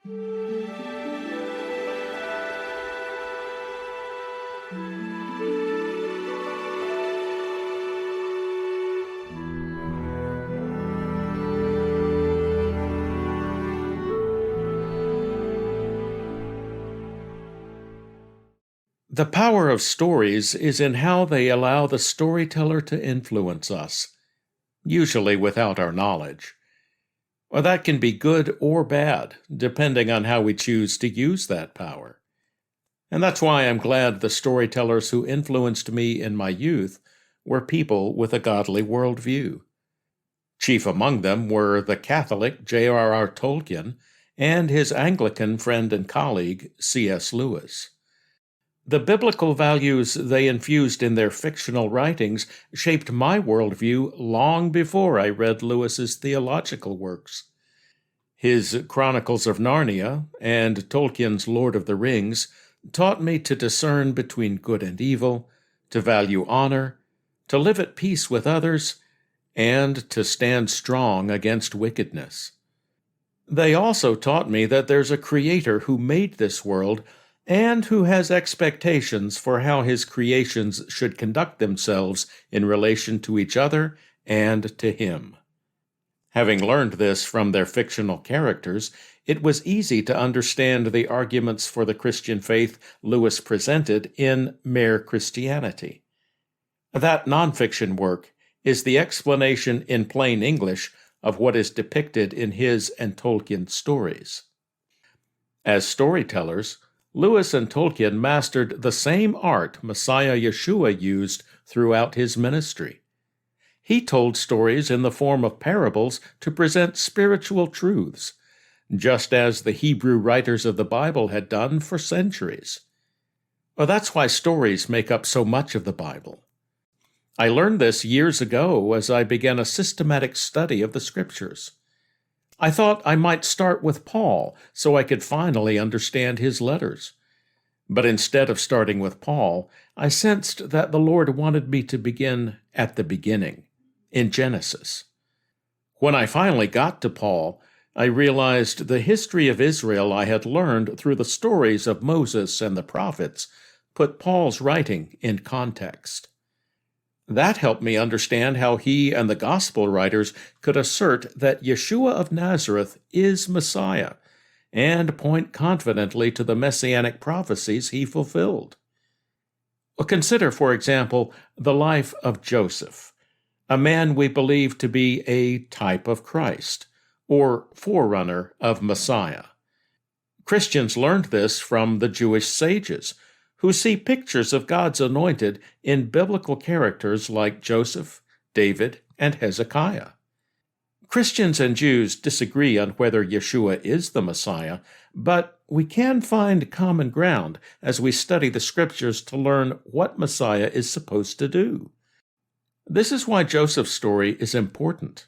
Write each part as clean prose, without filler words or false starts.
The power of stories is in how they allow the storyteller to influence us, usually without our knowledge. Well, that can be good or bad, depending on how we choose to use that power. And that's why I'm glad the storytellers who influenced me in my youth were people with a godly worldview. Chief among them were the Catholic J.R.R. Tolkien and his Anglican friend and colleague C.S. Lewis. The biblical values they infused in their fictional writings shaped my worldview long before I read Lewis's theological works. His Chronicles of Narnia and Tolkien's Lord of the Rings taught me to discern between good and evil, to value honor, to live at peace with others, and to stand strong against wickedness. They also taught me that there's a Creator who made this world and who has expectations for how his creations should conduct themselves in relation to each other and to him. Having learned this from their fictional characters, it was easy to understand the arguments for the Christian faith Lewis presented in Mere Christianity. That nonfiction work is the explanation in plain English of what is depicted in his and Tolkien's stories. As storytellers, Lewis and Tolkien mastered the same art Messiah Yeshua used throughout his ministry. He told stories in the form of parables to present spiritual truths, just as the Hebrew writers of the Bible had done for centuries. Well, that's why stories make up so much of the Bible. I learned this years ago as I began a systematic study of the Scriptures. I thought I might start with Paul so I could finally understand his letters. But instead of starting with Paul, I sensed that the Lord wanted me to begin at the beginning, in Genesis. When I finally got to Paul, I realized the history of Israel I had learned through the stories of Moses and the prophets put Paul's writing in context. That helped me understand how he and the gospel writers could assert that Yeshua of Nazareth is Messiah and point confidently to the messianic prophecies he fulfilled. Consider, for example, the life of Joseph, a man we believe to be a type of Christ, or forerunner of Messiah. Christians learned this from the Jewish sages, who see pictures of God's anointed in biblical characters like Joseph, David, and Hezekiah. Christians and Jews disagree on whether Yeshua is the Messiah, but we can find common ground as we study the Scriptures to learn what Messiah is supposed to do. This is why Joseph's story is important.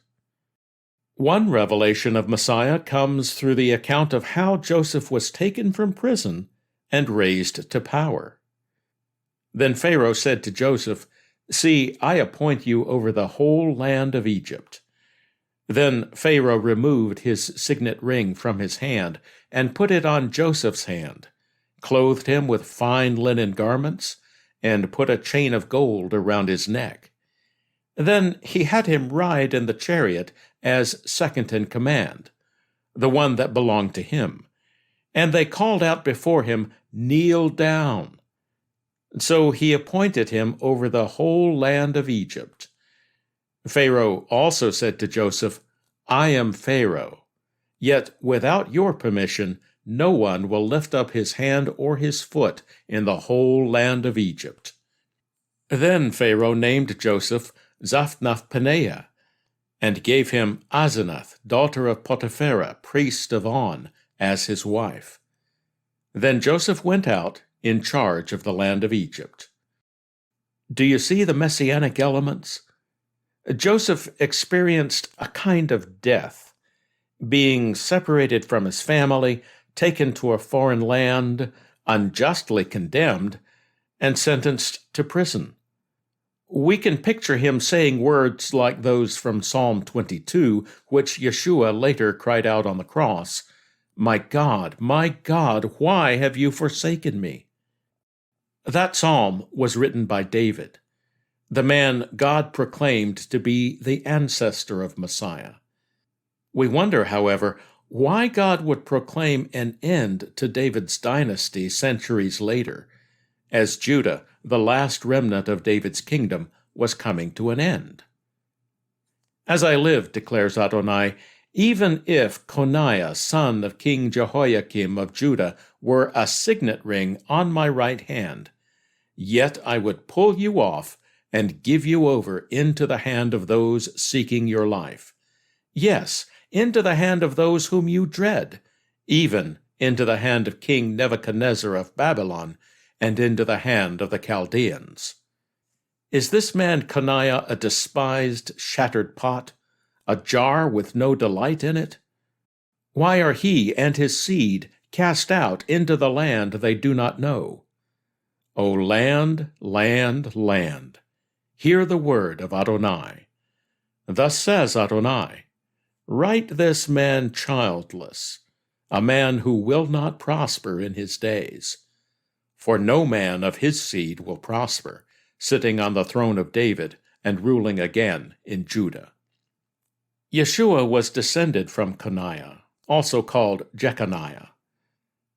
One revelation of Messiah comes through the account of how Joseph was taken from prison and raised to power. Then Pharaoh said to Joseph, "See, I appoint you over the whole land of Egypt." Then Pharaoh removed his signet ring from his hand and put it on Joseph's hand, clothed him with fine linen garments, and put a chain of gold around his neck. Then he had him ride in the chariot as second in command, the one that belonged to him. And they called out before him, "Kneel down." So he appointed him over the whole land of Egypt. Pharaoh also said to Joseph, "I am Pharaoh, yet without your permission no one will lift up his hand or his foot in the whole land of Egypt." Then Pharaoh named Joseph Zaphnath-Paneah, and gave him Asenath, daughter of Potipherah, priest of On, as his wife. Then Joseph went out in charge of the land of Egypt. Do you see the messianic elements? Joseph experienced a kind of death, being separated from his family, taken to a foreign land, unjustly condemned, and sentenced to prison. We can picture him saying words like those from Psalm 22, which Yeshua later cried out on the cross, my God, why have you forsaken me?" That psalm was written by David, the man God proclaimed to be the ancestor of Messiah. We wonder, however, why God would proclaim an end to David's dynasty centuries later, as Judah, the last remnant of David's kingdom, was coming to an end. "As I live," declares Adonai, "even if Coniah, son of King Jehoiakim of Judah, were a signet ring on my right hand, yet I would pull you off and give you over into the hand of those seeking your life. Yes, into the hand of those whom you dread, even into the hand of King Nebuchadnezzar of Babylon, and into the hand of the Chaldeans." Is this man Coniah a despised, shattered pot, a jar with no delight in it? Why are he and his seed cast out into the land they do not know? O land, land, land, hear the word of Adonai. Thus says Adonai, "Write this man childless, a man who will not prosper in his days. For no man of his seed will prosper, sitting on the throne of David and ruling again in Judah." Yeshua was descended from Coniah, also called Jeconiah.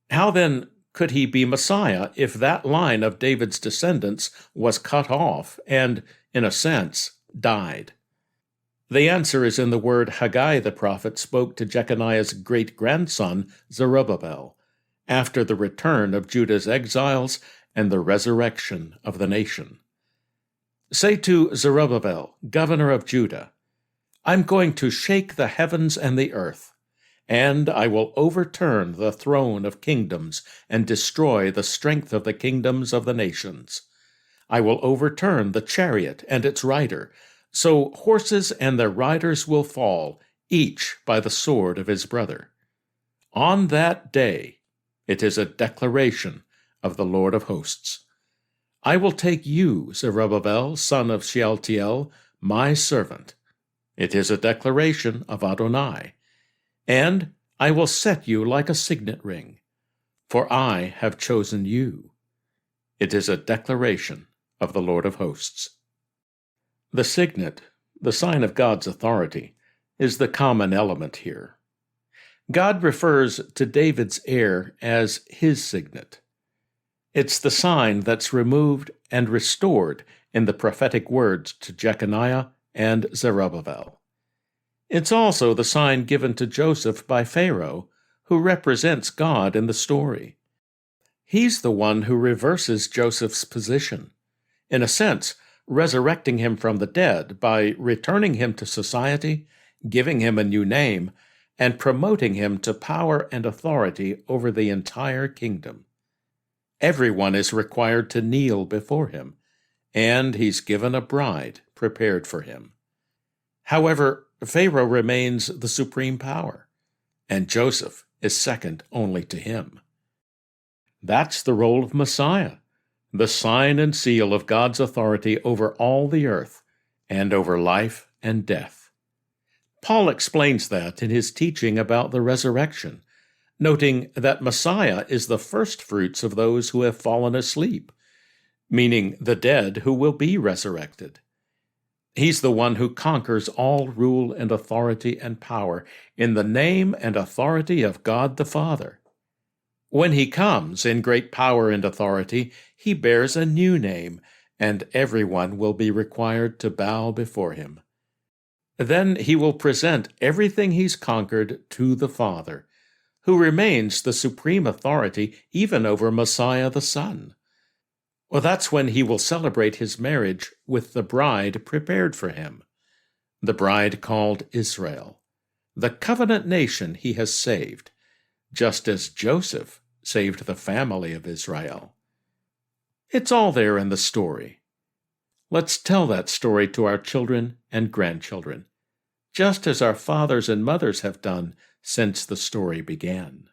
How then could he be Messiah if that line of David's descendants was cut off and, in a sense, died? The answer is in the word Haggai the prophet spoke to Jeconiah's great-grandson Zerubbabel, after the return of Judah's exiles and the resurrection of the nation. "Say to Zerubbabel, governor of Judah, I'm going to shake the heavens and the earth, and I will overturn the throne of kingdoms and destroy the strength of the kingdoms of the nations. I will overturn the chariot and its rider, so horses and their riders will fall, each by the sword of his brother. On that day," it is a declaration of the Lord of hosts, "I will take you, Zerubbabel, son of Shealtiel, my servant," it is a declaration of Adonai, "and I will set you like a signet ring, for I have chosen you." It is a declaration of the Lord of hosts. The signet, the sign of God's authority, is the common element here. God refers to David's heir as his signet. It's the sign that's removed and restored in the prophetic words to Jeconiah and Zerubbabel. It's also the sign given to Joseph by Pharaoh, who represents God in the story. He's the one who reverses Joseph's position, in a sense, resurrecting him from the dead by returning him to society, giving him a new name, and promoting him to power and authority over the entire kingdom. Everyone is required to kneel before him, and he's given a bride prepared for him. However, Pharaoh remains the supreme power, and Joseph is second only to him. That's the role of Messiah, the sign and seal of God's authority over all the earth and over life and death. Paul explains that in his teaching about the resurrection, noting that Messiah is the firstfruits of those who have fallen asleep, meaning the dead who will be resurrected. He's the one who conquers all rule and authority and power in the name and authority of God the Father. When he comes in great power and authority, he bears a new name, and everyone will be required to bow before him. Then he will present everything he's conquered to the Father, who remains the supreme authority even over Messiah the Son. Well, that's when he will celebrate his marriage with the bride prepared for him, the bride called Israel, the covenant nation he has saved, just as Joseph saved the family of Israel. It's all there in the story. Let's tell that story to our children and grandchildren, just as our fathers and mothers have done since the story began.